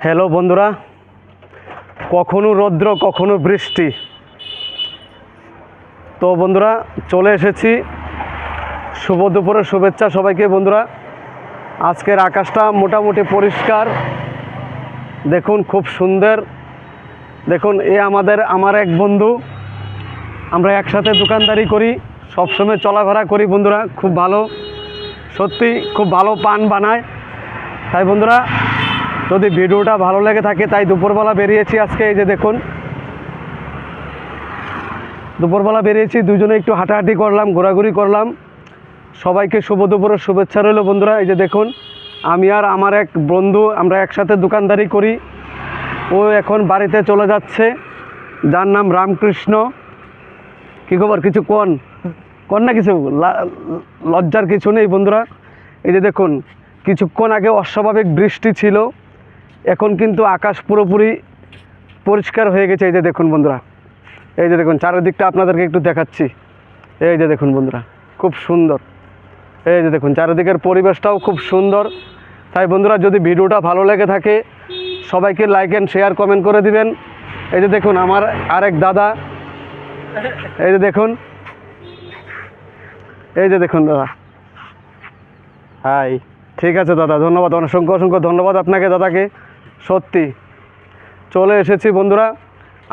Hello বন্ধুরা, কখনো রৌদ্র কখনো বৃষ্টি। তো বন্ধুরা চলে এসেছি। শুভ দুপুরের শুভেচ্ছা সবাইকে। বন্ধুরা আজকের আকাশটা মোটামুটি পরিষ্কার, দেখুন খুব সুন্দর। দেখুন আমার এক বন্ধু, আমরা একসাথে দোকানদারি করি, সবসময় চলাফেরা করি। বন্ধুরা খুব ভালো, সত্যি খুব ভালো পান বানায়। তাই বন্ধুরা যদি ভিডিওটা ভালো লেগে থাকে, তাই দুপুরবেলা বেরিয়েছি আজকে। এই যে দেখুন, দুপুরবেলা বেরিয়েছি, দুজনে একটু হাঁটাহাঁটি করলাম, ঘোরাঘুরি করলাম। সবাইকে শুভ দুপুরের শুভেচ্ছা রইল বন্ধুরা। এই যে দেখুন, আমি আর আমার এক বন্ধু, আমরা একসাথে দোকানদারি করি। ও এখন বাড়িতে চলে যাচ্ছে, যার নাম রামকৃষ্ণ। কী খবর, কিছু কন না, কিছু লজ্জার কিছু নেই বন্ধুরা। এই যে দেখুন, কিছুক্ষণ আগে অস্বাভাবিক বৃষ্টি ছিল, এখন কিন্তু আকাশ পুরোপুরি পরিষ্কার হয়ে গেছে। এই যে দেখুন বন্ধুরা, এই যে দেখুন চারিদিকটা আপনাদেরকে একটু দেখাচ্ছি। এই যে দেখুন বন্ধুরা, খুব সুন্দর। এই যে দেখুন চারিদিকের পরিবেশটাও খুব সুন্দর। তাই বন্ধুরা যদি ভিডিওটা ভালো লেগে থাকে, সবাইকে লাইক অ্যান্ড শেয়ার কমেন্ট করে দিবেন। এই যে দেখুন আমার আরেক দাদা, এই যে দেখুন, এই যে দেখুন দাদা। হাই। ঠিক আছে দাদা, ধন্যবাদ, অসংখ্য অসংখ্য ধন্যবাদ আপনাকে, দাদাকে। সত্যি চলে এসেছি বন্ধুরা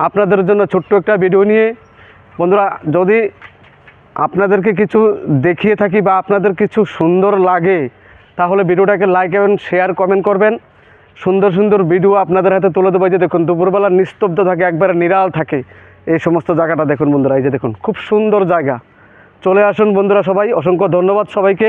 আপনাদের জন্য ছোট্ট একটা ভিডিও নিয়ে। বন্ধুরা যদি আপনাদেরকে কিছু দেখিয়ে থাকি বা আপনাদের কিছু সুন্দর লাগে, তাহলে ভিডিওটাকে লাইক এবং শেয়ার কমেন্ট করবেন। সুন্দর সুন্দর ভিডিও আপনাদের হাতে তুলে দেবো। যে দেখুন দুপুরবেলা নিস্তব্ধ থাকে, একবারে নিরাল থাকে এই সমস্ত জায়গাটা। দেখুন বন্ধুরা, এই যে দেখুন খুব সুন্দর জায়গা। চলে আসুন বন্ধুরা সবাই, অসংখ্য ধন্যবাদ সবাইকে।